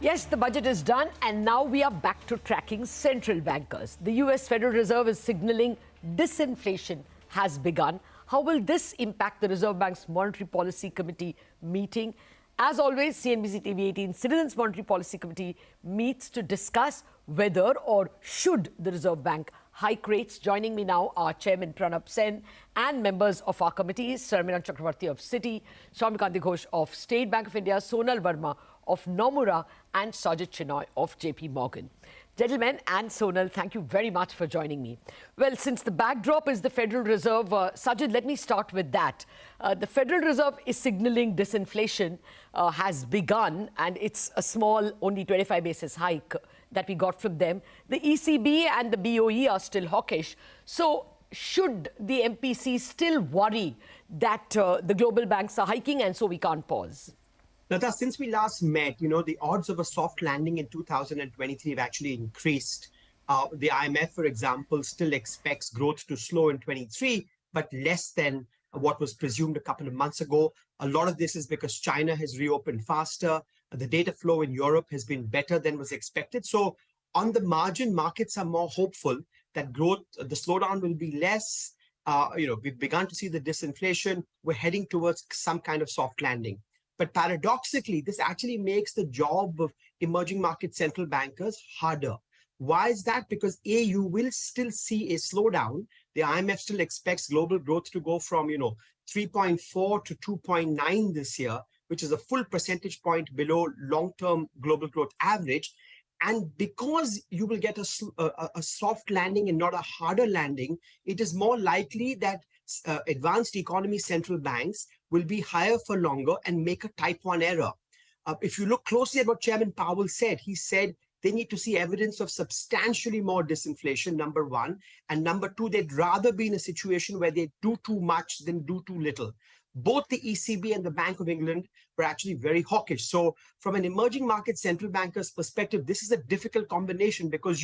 Yes, the budget is done, and now we are back to tracking central bankers. The US Federal Reserve is signaling disinflation has begun. How will this impact the Reserve Bank's Monetary Policy Committee meeting? As always, CNBC-TV18 Citizens Monetary Policy Committee meets to discuss whether or should the Reserve Bank hike rates. Joining me now are Chairman Pronab and members of our committees, Samiran Chakraborty of Citi, Soumya Ghosh of State Bank of India, Sonal Varma of Nomura, and Sajjid Chinoy of JPMorgan. Gentlemen and Sonal, thank you very much for joining me. Well, since the backdrop is the Federal Reserve, Sajjid, let me start with that. The Federal Reserve is signaling disinflation has begun, and it's a small, only 25 basis hike that we got from them. The ECB and the BOE are still hawkish. So should the MPC still worry that the global banks are hiking and so we can't pause? Lata, since we last met, the odds of a soft landing in 2023 have actually increased. The IMF, for example, still expects growth to slow in 23, but less than what was presumed a couple of months ago. A lot of this is because China has reopened faster. The data flow in Europe has been better than was expected. So on the markets are more hopeful that growth, the slowdown will be less. We've begun to see the disinflation. We're heading towards some kind of soft landing. But paradoxically, this actually makes the job of emerging market central bankers harder. Why is that? Because you will still see a slowdown. The IMF still expects global growth to go from 3.4 to 2.9 this year, which is a full percentage point below long-term global growth average. And because you will get a soft landing and not a harder landing, it is more likely that advanced economy central banks will be higher for longer and make a type 1 error. If you look closely at what Chairman Powell said, he said they need to see evidence of substantially more disinflation, number one. And number two, they'd rather be in a situation where they do too much than do too little. Both the ECB and the Bank of England were actually very hawkish. So from an emerging market central banker's perspective, this is a difficult combination because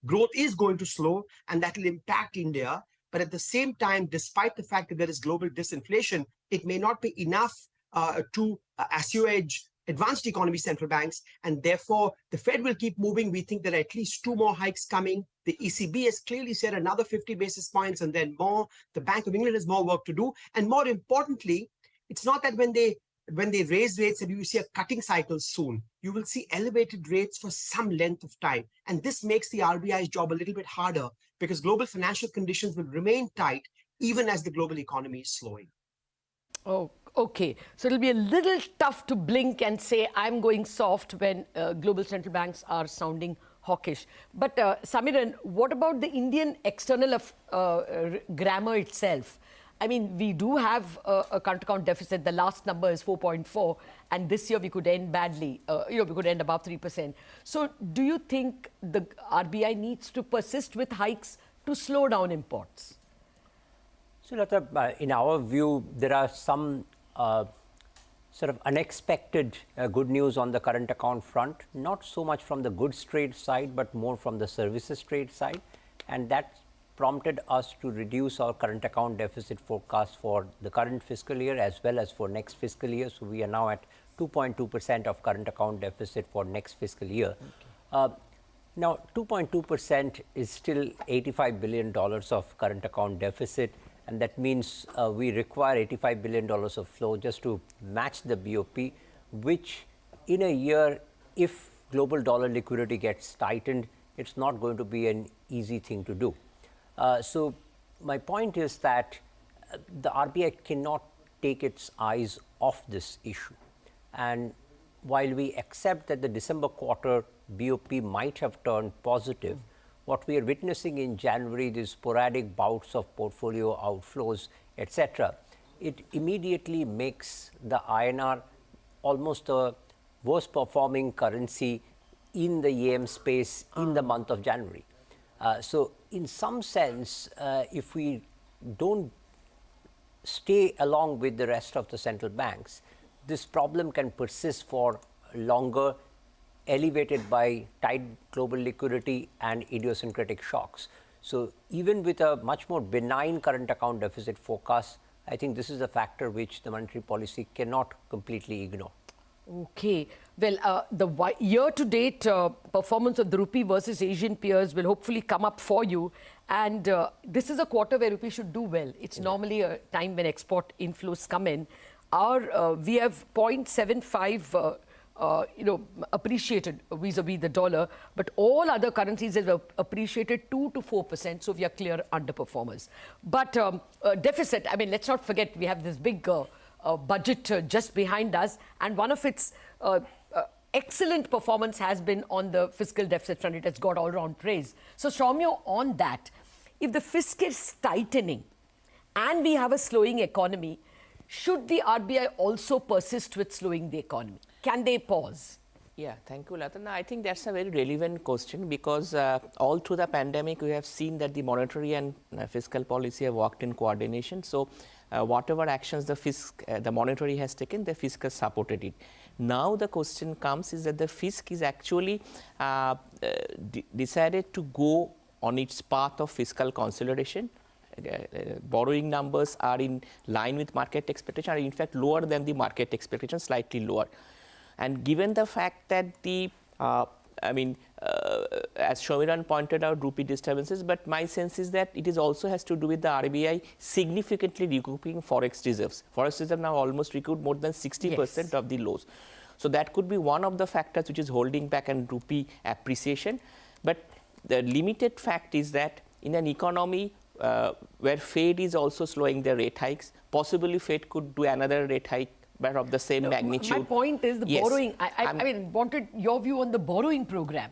growth is going to slow and that will impact India. But at the same time, despite the fact that there is global disinflation, it may not be enough to assuage advanced economy central banks. And therefore, the Fed will keep moving. We think there are at least 2 more hikes coming. The ECB has clearly said another 50 basis points and then more. The Bank of England has more work to do. And more importantly, it's not that when they raise rates and you see a cutting cycle soon, you will see elevated rates for some length of time. And this makes the RBI's job a little bit harder because global financial conditions will remain tight even as the global economy is slowing. Oh, okay. So it'll be a little tough to blink and say, I'm going soft when global central banks are sounding hawkish. But Samiran, what about the Indian external grammar itself? I mean, we do have a current account deficit. The last number is 4.4, and this year we could end badly. We could end above 3%. So do you think the RBI needs to persist with hikes to slow down imports? So, Lata, in our view, there are some sort of unexpected good news on the current account front, not so much from the goods trade side, but more from the services trade side. And that prompted us to reduce our current account deficit forecast for the current fiscal year as well as for next fiscal year. So we are now at 2.2% of current account deficit for next fiscal year. Okay. Now, 2.2% is still $85 billion of current account deficit. And that means we require $85 billion of flow just to match the BOP, which in a year, if global dollar liquidity gets tightened, it's not going to be an easy thing to do. So my point is that the RBI cannot take its eyes off this issue. And while we accept that the December quarter BOP might have turned positive, what we are witnessing in January, these sporadic bouts of portfolio outflows, etc., it immediately makes the INR almost a worst performing currency in the EM space in the month of January. So in some sense, if we don't stay along with the rest of the central banks, this problem can persist for longer, elevated by tight global liquidity and idiosyncratic shocks. So even with a much more benign current account deficit forecast, I think this is a factor which the monetary policy cannot completely ignore. Okay, Well, the year-to-date performance of the rupee versus Asian peers will hopefully come up for you. And this is a quarter where rupee should do well. It's normally a time when export inflows come in. We have 0.75 appreciated vis-a-vis the dollar, but all other currencies have appreciated 2 to 4%, so we are clear underperformers. But deficit, I mean, let's not forget we have this big budget just behind us, and one of its excellent performance has been on the fiscal deficit front. It has got all-round praise. So, Soumya, on that, if the fisc is tightening and we have a slowing economy, should the RBI also persist with slowing the economy? Can they pause? Yeah, thank you, Latan. I think that's a very relevant question because all through the pandemic, we have seen that the monetary and fiscal policy have worked in coordination. So, whatever actions the monetary has taken, the fisc has supported it. Now, the question comes is that the fisc is actually decided to go on its path of fiscal consolidation. Borrowing numbers are in line with market expectation, are in fact lower than the market expectation, slightly lower. And given the fact that as Samiran pointed out, rupee disturbances, but my sense is that it is also has to do with the RBI significantly recouping forex reserves. Forex reserves now almost recouped more than 60% of the lows. So that could be one of the factors which is holding back and rupee appreciation. But the limited fact is that in an economy where Fed is also slowing their rate hikes, possibly Fed could do another rate hike but of the same magnitude. My point is the borrowing. I wanted your view on the borrowing program.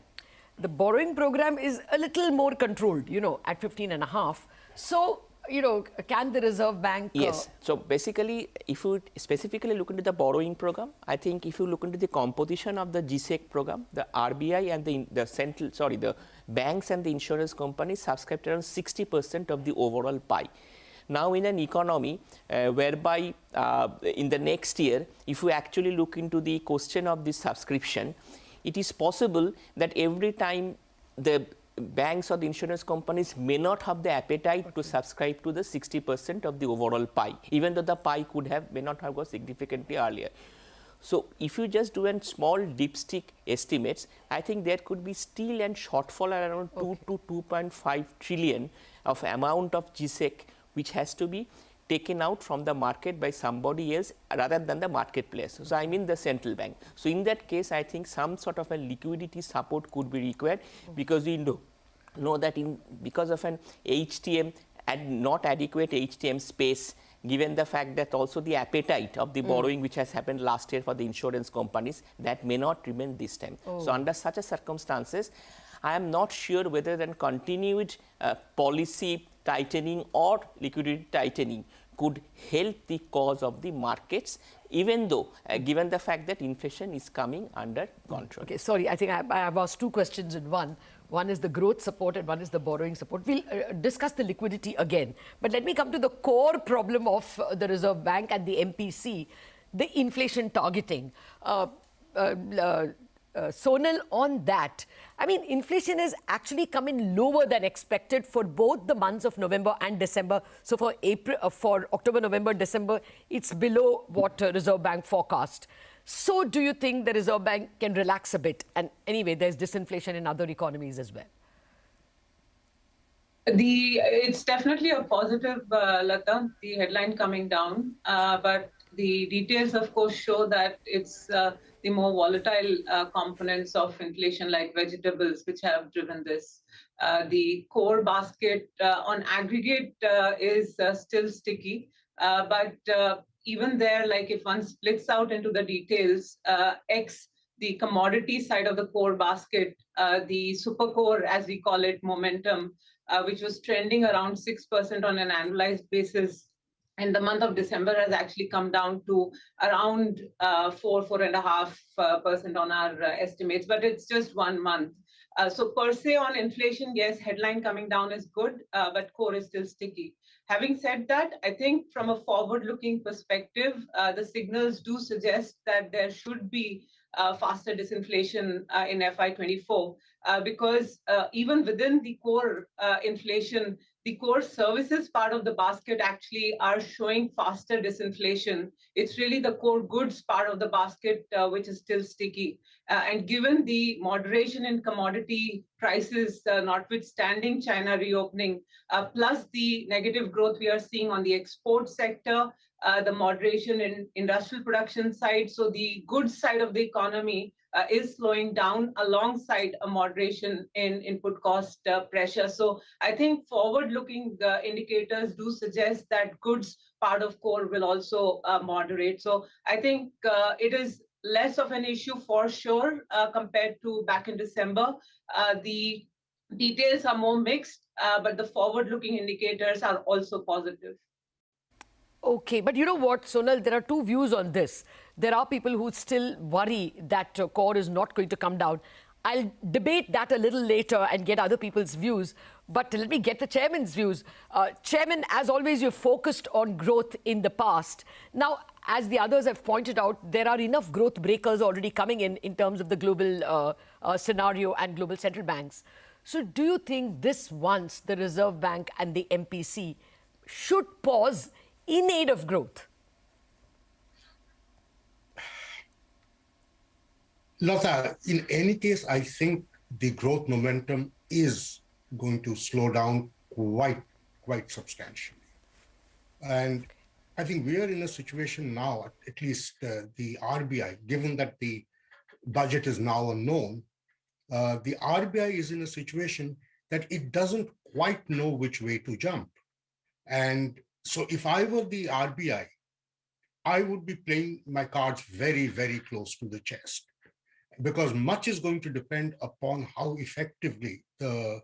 The borrowing program is a little more controlled, at 15.5. So, can the Reserve Bank... Yes. So, basically, if you specifically look into the borrowing program, I think if you look into the composition of the GSEC program, the RBI and the banks and the insurance companies subscribed around 60% of the overall pie. Now, in an economy whereby in the next year, if we actually look into the question of this subscription, it is possible that every time the banks or the insurance companies may not have the appetite to subscribe to the 60% of the overall pie, even though the pie may not have got significantly earlier. So, if you just do a small dipstick estimates, I think there could be still a shortfall around 2 to 2.5 trillion of amount of GSEC which has to be taken out from the market by somebody else rather than the marketplace. So, I mean the central bank. So, in that case, I think some sort of a liquidity support could be required because we know that because of an HTM and not adequate HTM space, given the fact that also the appetite of the borrowing which has happened last year for the insurance companies, that may not remain this time. So, under such a circumstances, I am not sure whether then continued policy tightening or liquidity tightening could help the cause of the markets, even though given the fact that inflation is coming under control. Okay, sorry, I think I have asked two questions in one. One is the growth support and one is the borrowing support. We'll discuss the liquidity again. But let me come to the core problem of the Reserve Bank and the MPC, the inflation targeting. Sonal, on that, I mean, inflation has actually come in lower than expected for both the months of November and December. So for October, November, December, it's below what Reserve Bank forecast. So do you think the Reserve Bank can relax a bit? And anyway, there's disinflation in other economies as well. It's definitely a positive, Lata, the headline coming down, but the details, of course, show that it's the more volatile components of inflation, like vegetables, which have driven this. The core basket on aggregate is still sticky, but even there, like if one splits out into the details, the commodity side of the core basket, the super core, as we call it, momentum, which was trending around 6% on an annualized basis, in the month of December has actually come down to around 4.5% on our estimates, but it's just 1 month. So per se on inflation, yes, headline coming down is good, but core is still sticky. Having said that, I think from a forward-looking perspective, the signals do suggest that there should be faster disinflation in FY24 because even within the core inflation, the core services part of the basket actually are showing faster disinflation. It's really the core goods part of the basket which is still sticky. And given the moderation in commodity prices, notwithstanding China reopening, plus the negative growth we are seeing on the export sector, the moderation in industrial production side, so the goods side of the economy is slowing down alongside a moderation in input cost pressure. So I think forward-looking indicators do suggest that goods part of core will also moderate. So I think it is less of an issue for sure compared to back in December. The details are more mixed, but the forward-looking indicators are also positive. Okay, but you know what, Sonal, there are two views on this. There are people who still worry that core is not going to come down. I'll debate that a little later and get other people's views. But let me get the chairman's views. Chairman, as always, you've focused on growth in the past. Now, as the others have pointed out, there are enough growth breakers already coming in terms of the global scenario and global central banks. So do you think this once the Reserve Bank and the MPC should pause in aid of growth? Lata, in any case, I think the growth momentum is going to slow down quite substantially. And I think we are in a situation now, at least the RBI, given that the budget is now unknown, the RBI is in a situation that it doesn't quite know which way to jump. And so if I were the RBI, I would be playing my cards very, very close to the chest, because much is going to depend upon how effectively the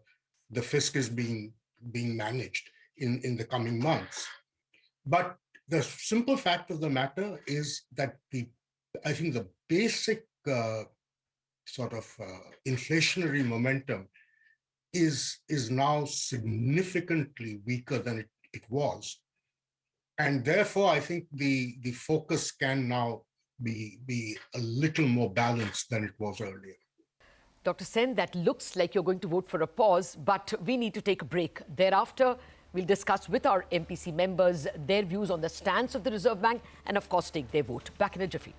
fisc is being managed in the coming months. But the simple fact of the matter is that I think the basic inflationary momentum is now significantly weaker than it was. And therefore, I think the focus can now be a little more balanced than it was earlier. Dr. Sen, that looks like you're going to vote for a pause, but we need to take a break. Thereafter, we'll discuss with our MPC members their views on the stance of the Reserve Bank and, of course, take their vote. Back in a jiffy.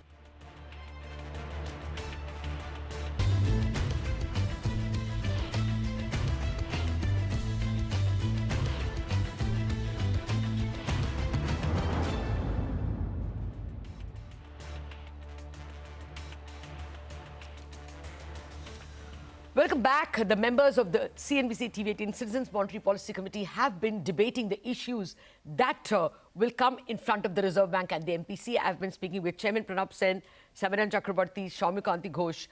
Welcome back. The members of the CNBC-TV18 Citizens Monetary Policy Committee have been debating the issues that will come in front of the Reserve Bank and the MPC. I've been speaking with Chairman Pronab Sen, Samiran Chakraborty, Soumya, Kanti, Ghosh,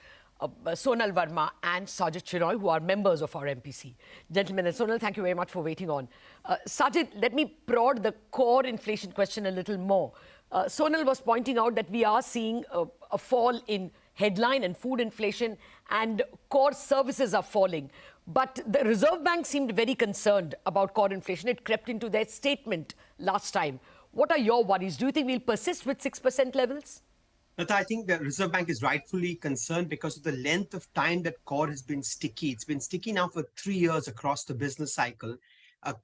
Sonal, Varma and Sajjid, Chinoy, who are members of our MPC. Gentlemen, and Sonal, thank you very much for waiting on. Sajjid, let me prod the core inflation question a little more. Sonal was pointing out that we are seeing a fall in headline and food inflation, and core services are falling. But the Reserve Bank seemed very concerned about core inflation. It crept into their statement last time. What are your worries? Do you think we'll persist with 6% levels? Lata, I think the Reserve Bank is rightfully concerned because of the length of time that core has been sticky. It's been sticky now for 3 years across the business cycle,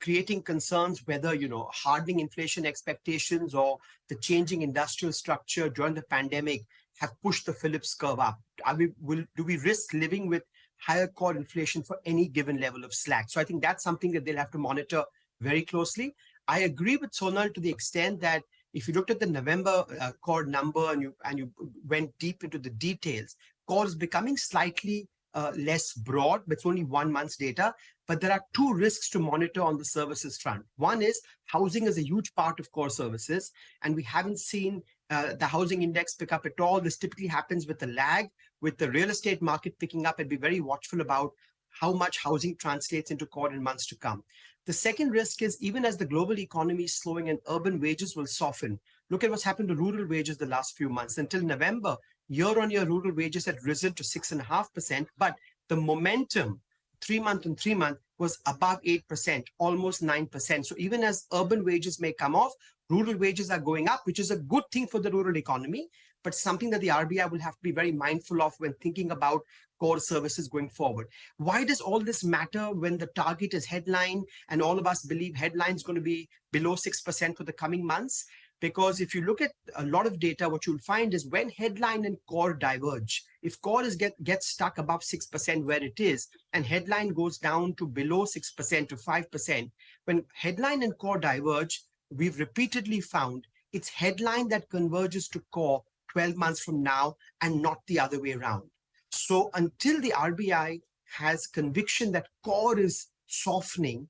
creating concerns whether, hardening inflation expectations or the changing industrial structure during the pandemic have pushed the Phillips curve up. Do we risk living with higher core inflation for any given level of slack? So I think that's something that they'll have to monitor very closely. I agree with Sonal to the extent that if you looked at the November core number and you went deep into the details, core is becoming slightly less broad, but it's only 1 month's data. But there are two risks to monitor on the services front. One is housing is a huge part of core services, and we haven't seen the housing index pick up at all. This typically happens with a lag, with the real estate market picking up, and be very watchful about how much housing translates into core in months to come. The second risk is even as the global economy is slowing and urban wages will soften. Look at what's happened to rural wages the last few months. Until November, year-on-year rural wages had risen to 6.5%, but the momentum 3 month on 3 month was above 8%, almost 9%. So even as urban wages may come off, rural wages are going up, which is a good thing for the rural economy, but something that the RBI will have to be very mindful of when thinking about core services going forward. Why does all this matter when the target is headline and all of us believe headline is going to be below 6% for the coming months? Because if you look at a lot of data, what you'll find is when headline and core diverge, if core gets stuck above 6% where it is, and headline goes down to below 6% to 5%, when headline and core diverge, we've repeatedly found it's headline that converges to core 12 months from now and not the other way around. So until the RBI has conviction that core is softening,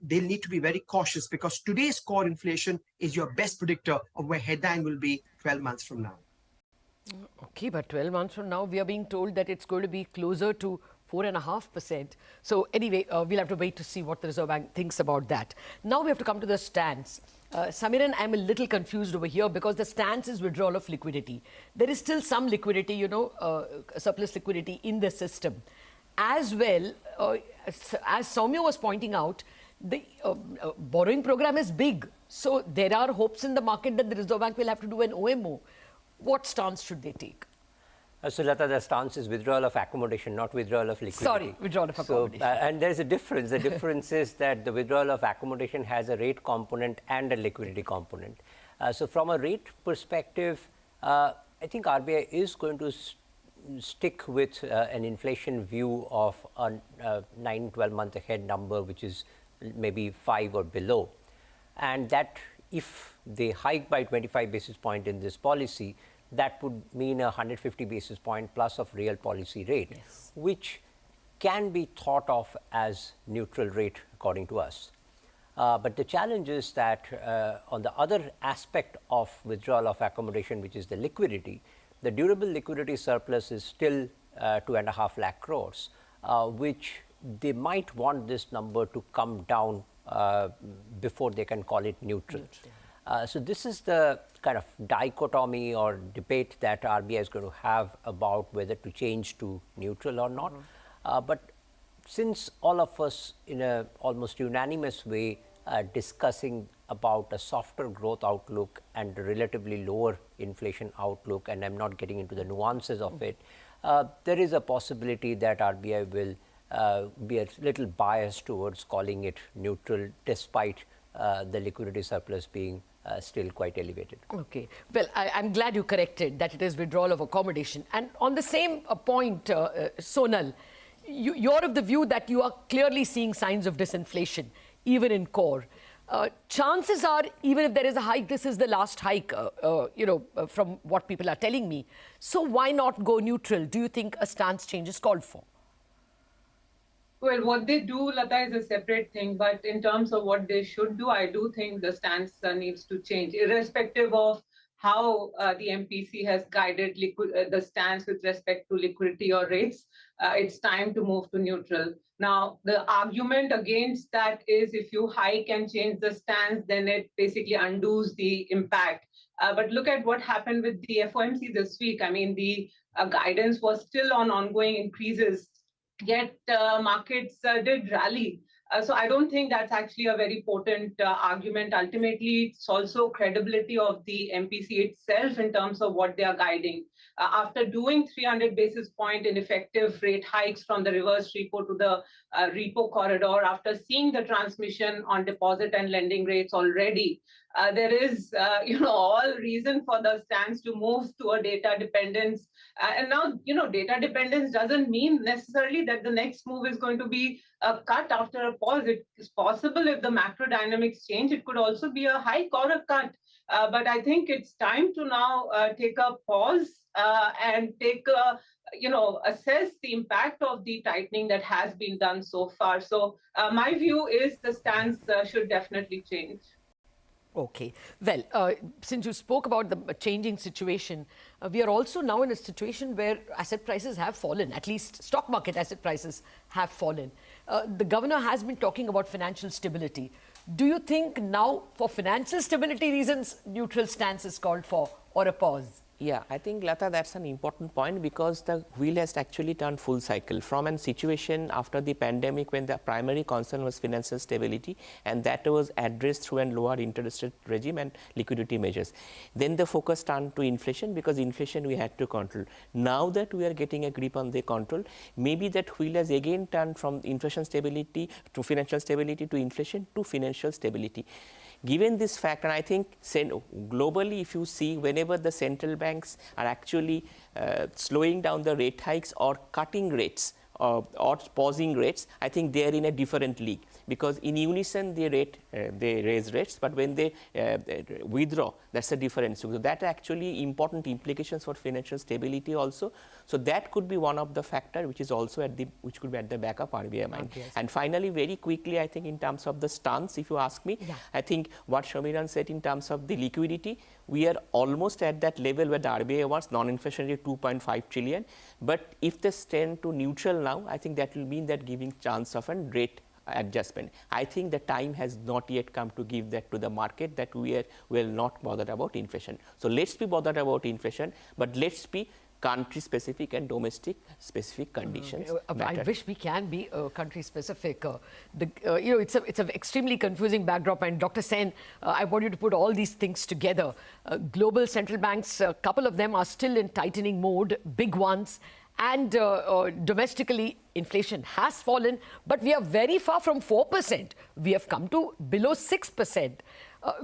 they'll need to be very cautious, because today's core inflation is your best predictor of where headline will be 12 months from now. Okay, but 12 months from now, we are being told that it's going to be closer to 4.5%. So anyway, we'll have to wait to see what the Reserve Bank thinks about that. Now we have to come to the stance. Samiran, I'm a little confused over here, because the stance is withdrawal of liquidity. There is still some liquidity, surplus liquidity in the system. As well, as Soumya was pointing out, the borrowing program is big. So there are hopes in the market that the Reserve Bank will have to do an OMO. What stance should they take? So, Lata, the stance is withdrawal of accommodation, not withdrawal of liquidity. Sorry, withdrawal of accommodation. So, and there's a difference. The difference is that the withdrawal of accommodation has a rate component and a liquidity component. So, from a rate perspective, I think RBI is going to stick with an inflation view of a 9-12 month ahead number, which is maybe 5 or below. And that if they hike by 25 basis point in this policy, that would mean a 150 basis point plus of real policy rate, yes, which can be thought of as neutral rate according to us. But the challenge is that on the other aspect of withdrawal of accommodation, which is the liquidity, the durable liquidity surplus is still 2.5 lakh crores, which they might want this number to come down before they can call it neutral. So this is the kind of dichotomy or debate that RBI is going to have about whether to change to neutral or not. But since all of us in a almost unanimous way discussing about a softer growth outlook and a relatively lower inflation outlook, and I'm not getting into the nuances of it, there is a possibility that RBI will be a little biased towards calling it neutral, despite the liquidity surplus being still quite elevated. Okay. Well, I'm glad you corrected that it is withdrawal of accommodation. And on the same point, Sonal, you're of the view that you are clearly seeing signs of disinflation, even in core. Chances are, even if there is a hike, this is the last hike, from what people are telling me. So why not go neutral? Do you think a stance change is called for? Well, what they do, Lata, is a separate thing. But in terms of what they should do, I do think the stance needs to change, irrespective of how the MPC has guided the stance with respect to liquidity or rates. It's time to move to neutral. Now, the argument against that is if you hike and change the stance, then it basically undoes the impact. But look at what happened with the FOMC this week. I mean, the guidance was still on ongoing increases, yet markets did rally. So I don't think that's actually a very potent argument. Ultimately, it's also credibility of the MPC itself in terms of what they are guiding. After doing 300 basis point in effective rate hikes from the reverse repo to the repo corridor, after seeing the transmission on deposit and lending rates already, there is, all reason for the stance to move to a data dependence. And now, data dependence doesn't mean necessarily that the next move is going to be a cut after a pause. It is possible if the macro dynamics change. It could also be a hike or a cut. But I think it's time to now take a pause and take assess the impact of the tightening that has been done so far. So my view is the stance should definitely change. Okay. Well, since you spoke about the changing situation, we are also now in a situation where asset prices have fallen, at least stock market asset prices have fallen. The governor has been talking about financial stability. Do you think now, for financial stability reasons, neutral stance is called for, or a pause? Yeah, I think, Lata, that's an important point because the wheel has actually turned full cycle from a situation after the pandemic when the primary concern was financial stability, and that was addressed through a lower interest rate regime and liquidity measures. Then the focus turned to inflation because inflation we had to control. Now that we are getting a grip on the control, maybe that wheel has again turned from inflation stability to financial stability to inflation to financial stability. Given this fact, and I think globally, if you see, whenever the central banks are actually slowing down the rate hikes or cutting rates or pausing rates, I think they are in a different league because in unison they raise rates, but when they withdraw, that's a difference. So that actually important implications for financial stability also. So that could be one of the factor which is also which could be at the back of RBI mind. Yes. And finally, very quickly, I think in terms of the stance, if you ask me, I think what Samiran said in terms of the liquidity, we are almost at that level where the RBI wants non-inflationary 2.5 trillion. But if they stand to neutral now, I think that will mean that giving chance of a rate adjustment. I think the time has not yet come to give that to the market that we are not bothered about inflation. So let's be bothered about inflation, but let's be country specific and domestic specific conditions. I wish we can be country specific. It's an extremely confusing backdrop. And Dr. Sen, I want you to put all these things together. Global central banks, a couple of them are still in tightening mode, big ones. And domestically, inflation has fallen, but we are very far from 4%. We have come to below 6%.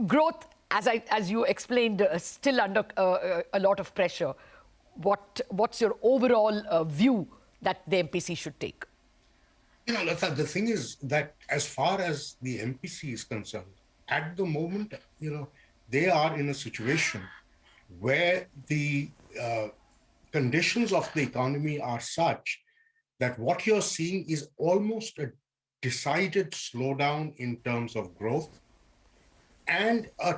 Growth, as you explained, still under a lot of pressure. What's your overall view that the MPC should take? Lata, the thing is that as far as the MPC is concerned, at the moment, they are in a situation where the conditions of the economy are such that what you're seeing is almost a decided slowdown in terms of growth and a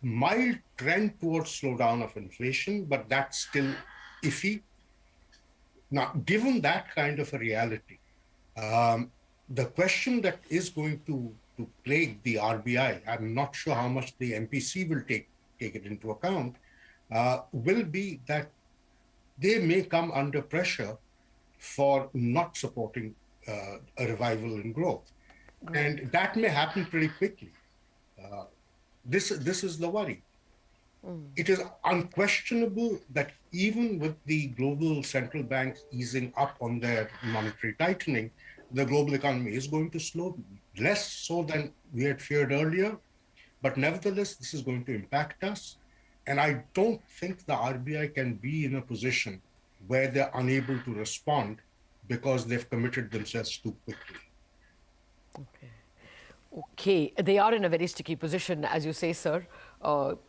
mild trend towards slowdown of inflation, but that's still iffy. Now, given that kind of a reality, the question that is going to plague the RBI, I'm not sure how much the MPC will take it into account, will be that they may come under pressure for not supporting a revival in growth. And that may happen pretty quickly. This is the worry. It is unquestionable that even with the global central banks easing up on their monetary tightening, the global economy is going to slow, less so than we had feared earlier. But nevertheless, this is going to impact us. And I don't think the RBI can be in a position where they're unable to respond because they've committed themselves too quickly. Okay, they are in a very sticky position, as you say, sir.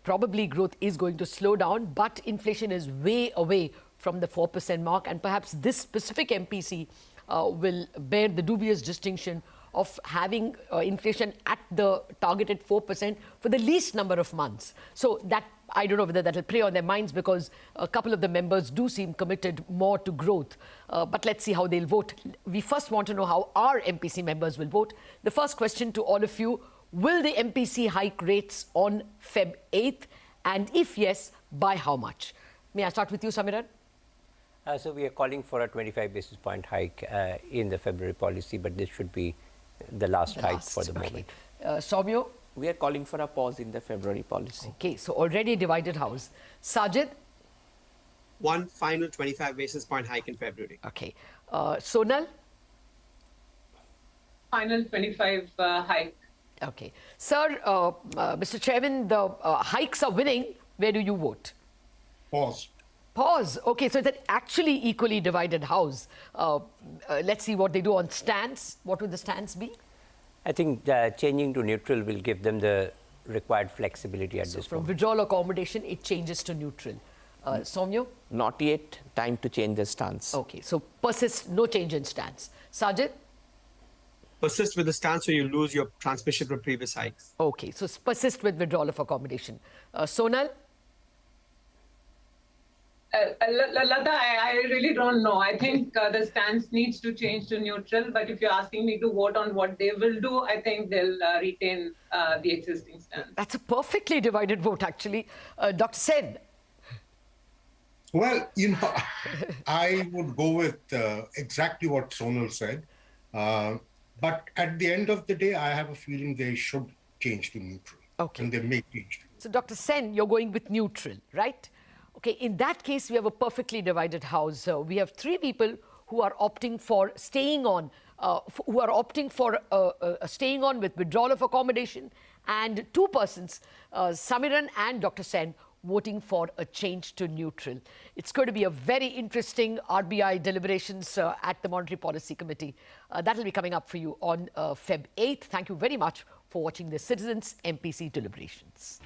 Probably growth is going to slow down, but inflation is way away from the 4% mark. And perhaps this specific MPC will bear the dubious distinction of having inflation at the targeted 4% for the least number of months. So that, I don't know whether that will play on their minds because a couple of the members do seem committed more to growth. But let's see how they'll vote. We first want to know how our MPC members will vote. The first question to all of you, will the MPC hike rates on Feb 8th? And if yes, by how much? May I start with you, Samiran? So we are calling for a 25 basis point hike in the February policy, but this should be the last hike for the moment. Soumya? We are calling for a pause in the February policy. Okay, so already divided house. Sajjid? One final 25 basis point hike in February. Okay. Sonal? Final 25 hike. Okay. Sir, Mr. Chairman, the hikes are winning. Where do you vote? Pause. Pause. Okay, so it's an actually equally divided house. Let's see what they do on stance. What would the stance be? I think changing to neutral will give them the required flexibility at this From point. withdrawal accommodation, it changes to neutral. Soumya? Not yet time to change the stance. Okay, so persist, no change in stance. Sajjid? Persist with the stance or you lose your transmission from previous hikes. Okay, so persist with withdrawal of accommodation. Sonal? Lata, I really don't know. I think the stance needs to change to neutral, but if you're asking me to vote on what they will do, I think they'll retain the existing stance. That's a perfectly divided vote, actually. Dr. Sen? Well, I would go with exactly what Sonal said. But at the end of the day, I have a feeling they should change to neutral. Okay. And they may change to neutral. So, Dr. Sen, you're going with neutral, right? Okay, in that case, we have a perfectly divided house. We have three people who are opting for staying on, staying on with withdrawal of accommodation, and two persons, Samiran and Dr. Sen, voting for a change to neutral. It's going to be a very interesting RBI deliberations at the Monetary Policy Committee. That will be coming up for you on Feb 8th. Thank you very much for watching the Citizens MPC deliberations.